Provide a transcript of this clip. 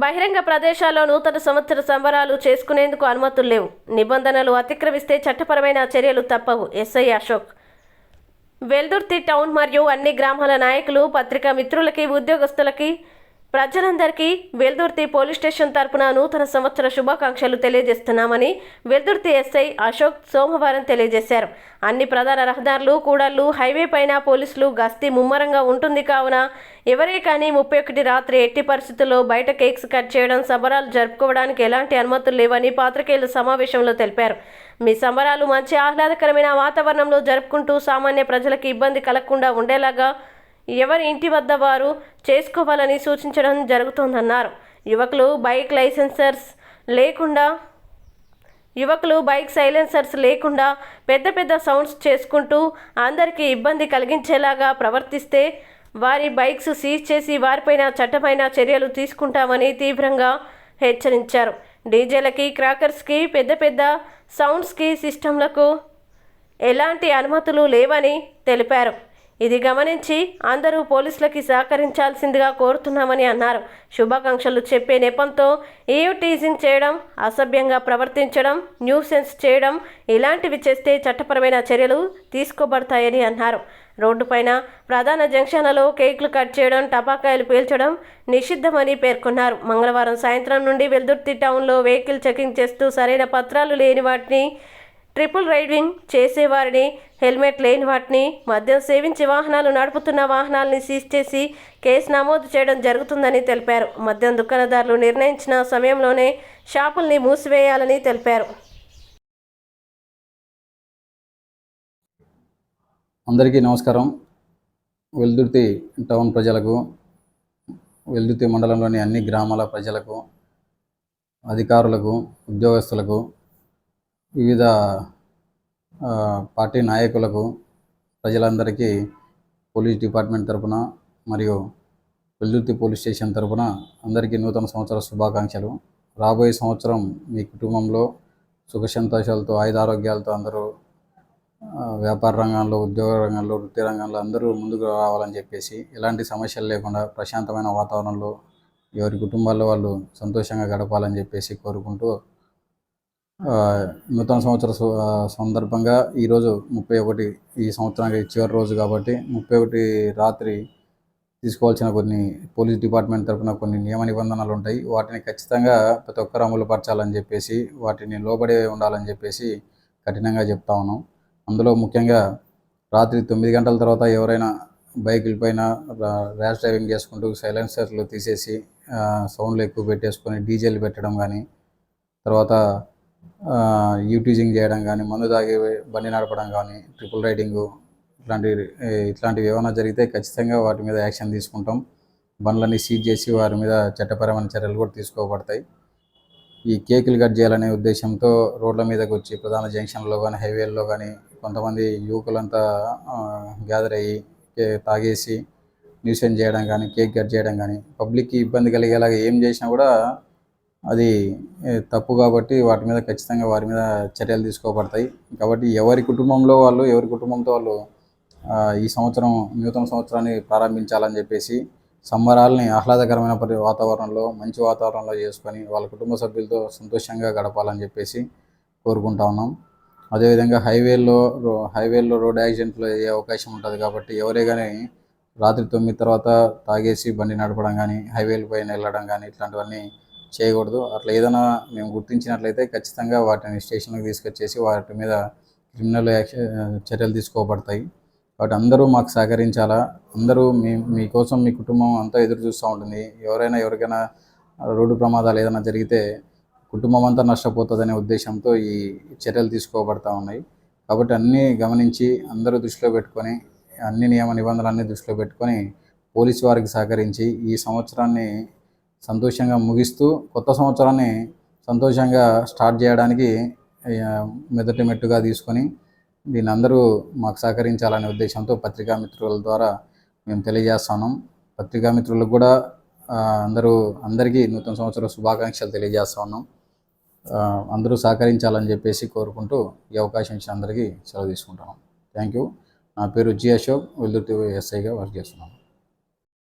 బహిరంగ ప్రదేశాల్లో నూతన సంవత్సర సంబరాలు చేసుకునేందుకు అనుమతులు లేవు. నిబంధనలు అతిక్రమిస్తే చట్టపరమైన చర్యలు తప్పవు. ఎస్ఐ అశోక్. వెల్దుర్తి టౌన్ మరియు అన్ని గ్రామాల నాయకులు, పత్రికా మిత్రులకి, ఉద్యోగస్తులకి, ప్రజలందరికీ వెల్దుర్తి పోలీస్ స్టేషన్ తరపున నూతన సంవత్సర శుభాకాంక్షలు తెలియజేస్తున్నామని వెల్దుర్తి ఎస్ఐ అశోక్ సోమవారం తెలియజేశారు. అన్ని ప్రధాన రహదారులు, కూడళ్లు, హైవే పైన పోలీసులు గస్తీ ముమ్మరంగా ఉంటుంది కావున ఎవరే కానీ 31 రాత్రి ఎట్టి పరిస్థితుల్లో బయట కేక్స్ కట్ చేయడం, సంబరాలు జరుపుకోవడానికి ఎలాంటి అనుమతులు లేవని పాత్రికేయుల సమావేశంలో తెలిపారు. మీ సంబరాలు మంచి ఆహ్లాదకరమైన వాతావరణంలో జరుపుకుంటూ సామాన్య ప్రజలకు ఇబ్బంది కలగకుండా ఉండేలాగా ఎవరి ఇంటి వద్ద వారు చేసుకోవాలని సూచించడం జరుగుతోందన్నారు. యువకులు బైక్ సైలెన్సర్స్ లేకుండా పెద్ద పెద్ద సౌండ్స్ చేసుకుంటూ అందరికీ ఇబ్బంది కలిగించేలాగా ప్రవర్తిస్తే వారి బైక్స్ సీజ్ చేసి వారిపైన చట్టమైన చర్యలు తీసుకుంటామని తీవ్రంగా హెచ్చరించారు. డీజేలకి, క్రాకర్స్కి, పెద్ద పెద్ద సౌండ్స్కి, సిస్టంలకు ఎలాంటి అనుమతులు లేవని తెలిపారు. ఇది గమనించి అందరూ పోలీసులకి సహకరించాల్సిందిగా కోరుతున్నామని అన్నారు. శుభాకాంక్షలు చెప్పే నెపంతో టీజింగ్ చేయడం, అసభ్యంగా ప్రవర్తించడం, న్యూసెన్స్ చేయడం ఇలాంటివి చేస్తే చట్టపరమైన చర్యలు తీసుకోబడతాయని అన్నారు. రోడ్డుపైన ప్రధాన జంక్షన్లలో కేకులు కట్ చేయడం, టపాకాయలు పేల్చడం నిషిద్ధమని పేర్కొన్నారు. మంగళవారం సాయంత్రం నుండి వెల్దుర్తి టౌన్లో వెహికల్ చెకింగ్ చేస్తూ సరైన పత్రాలు లేని వాటిని, ట్రిపుల్ రైడింగ్ చేసేవారిని, హెల్మెట్ లేని వాటిని, మద్యం సేవించి వాహనాలు నడుపుతున్న వాహనాలని సీజ్ చేసి కేసు నమోదు చేయడం జరుగుతుందని తెలిపారు. మద్యం దుకాణదారులు నిర్ణయించిన సమయంలోనే షాపుల్ని మూసివేయాలని తెలిపారు. అందరికీ నమస్కారం. వెల్దుర్తి టౌన్ ప్రజలకు, వెల్దుర్తి మండలంలోని అన్ని గ్రామాల ప్రజలకు, అధికారులకు, ఉద్యోగస్తులకు, వివిధ పార్టీ నాయకులకు, ప్రజలందరికీ పోలీస్ డిపార్ట్మెంట్ తరపున మరియు వెల్దుర్తి పోలీస్ స్టేషన్ తరపున అందరికీ నూతన సంవత్సర శుభాకాంక్షలు. రాబోయే సంవత్సరం మీ కుటుంబంలో సుఖ సంతోషాలతో, ఆయురారోగ్యాలతో అందరూ వ్యాపార రంగంలో, ఉద్యోగ రంగంలో, వృత్తి రంగంలో అందరూ ముందుకు రావాలని చెప్పేసి, ఎలాంటి సమస్యలు లేకుండా ప్రశాంతమైన వాతావరణంలో ఎవరి కుటుంబాల్లో వాళ్ళు సంతోషంగా గడపాలని చెప్పేసి కోరుకుంటూ, నూతన సంవత్సర సందర్భంగా ఈరోజు 31, ఈ సంవత్సరానికి చివరి రోజు కాబట్టి 31 రాత్రి తీసుకోవాల్సిన కొన్ని పోలీస్ డిపార్ట్మెంట్ తరఫున కొన్ని నియమ నిబంధనలు ఉంటాయి. వాటిని ఖచ్చితంగా ప్రతి ఒక్కరు అమలు పరచాలని చెప్పేసి, వాటిని లోబడి ఉండాలని చెప్పేసి కఠినంగా చెప్తా ఉన్నాం. అందులో ముఖ్యంగా రాత్రి 9 గంటల తర్వాత ఎవరైనా బైకుల పైన ర్యాష్ డ్రైవింగ్ చేసుకుంటూ సైలెన్సర్లు తీసేసి సౌండ్లు ఎక్కువ పెట్టేసుకొని డీజేలు పెట్టడం కానీ, తర్వాత యూటీజింగ్ చేయడం కానీ, మందు తాగి బండి నడపడం కానీ, ట్రిపుల్ రైడింగు ఇట్లాంటివి ఏమైనా జరిగితే ఖచ్చితంగా వాటి మీద యాక్షన్ తీసుకుంటాం. బండ్లన్నీ సీజ్ చేసి వారి మీద చట్టపరమైన చర్యలు కూడా తీసుకోబడతాయి. ఈ కేకులు కట్ చేయాలనే ఉద్దేశంతో రోడ్ల మీదకి వచ్చి ప్రధాన జంక్షన్లో కానీ, హైవేల్లో కానీ కొంతమంది యువకులంతా గ్యాదర్ అయ్యి తాగేసి న్యూసెన్స్ చేయడం కానీ, కేక్ కట్ చేయడం కానీ, పబ్లిక్కి ఇబ్బంది కలిగేలాగా ఏం చేసినా కూడా అది తప్పు కాబట్టి వాటి మీద ఖచ్చితంగా వారి మీద చర్యలు తీసుకోబడతాయి. కాబట్టి ఎవరి కుటుంబంతో వాళ్ళు ఈ సంవత్సరం నూతన సంవత్సరాన్ని ప్రారంభించాలని చెప్పేసి, సంబరాలని ఆహ్లాదకరమైన వాతావరణంలో, మంచి వాతావరణంలో చేసుకొని వాళ్ళ కుటుంబ సభ్యులతో సంతోషంగా గడపాలని చెప్పేసి కోరుకుంటా ఉన్నాం. అదేవిధంగా హైవేల్లో రోడ్ యాక్సిడెంట్లు అయ్యే అవకాశం ఉంటుంది కాబట్టి ఎవరే కానీ రాత్రి 9 తర్వాత తాగేసి బండి నడపడం కానీ, హైవేల పైన వెళ్ళడం కానీ ఇట్లాంటివన్నీ చేయకూడదు. అట్లా ఏదైనా మేము గుర్తించినట్లయితే ఖచ్చితంగా వాటిని స్టేషన్కి తీసుకొచ్చేసి వాటి మీద క్రిమినల్ చర్యలు తీసుకోబడతాయి. కాబట్టి అందరూ మాకు సహకరించాలా. అందరూ మీకోసం మీ కుటుంబం అంతా ఎదురు చూస్తూ ఉంటుంది. ఎవరికైనా రోడ్డు ప్రమాదాలు ఏదైనా జరిగితే కుటుంబం అంతా నష్టపోతుందనే ఉద్దేశంతో ఈ చర్యలు తీసుకోబడతా ఉన్నాయి. కాబట్టి అన్నీ గమనించి అందరూ దృష్టిలో పెట్టుకొని, అన్ని నియమ నిబంధనలన్నీ దృష్టిలో పెట్టుకొని పోలీసు వారికి సహకరించి ఈ సంవత్సరాన్ని సంతోషంగా ముగిస్తూ కొత్త సంవత్సరాన్ని సంతోషంగా స్టార్ట్ చేయడానికి మొదటి మెట్టుగా తీసుకొని దీన్ని అందరూ మాకు సహకరించాలనే ఉద్దేశంతో పత్రికా మిత్రుల ద్వారా మేము తెలియజేస్తున్నాం. పత్రికా మిత్రులకు కూడా అందరికీ నూతన సంవత్సర శుభాకాంక్షలు తెలియజేస్తా ఉన్నాం. అందరూ సహకరించాలని చెప్పేసి కోరుకుంటూ ఈ అవకాశం ఇచ్చిన అందరికీ సెలవు తీసుకుంటున్నాం. Thank you. నా పేరు జి అశోక్, వెల్దుర్తి ఎస్ఐగా వర్క్ చేస్తున్నాను.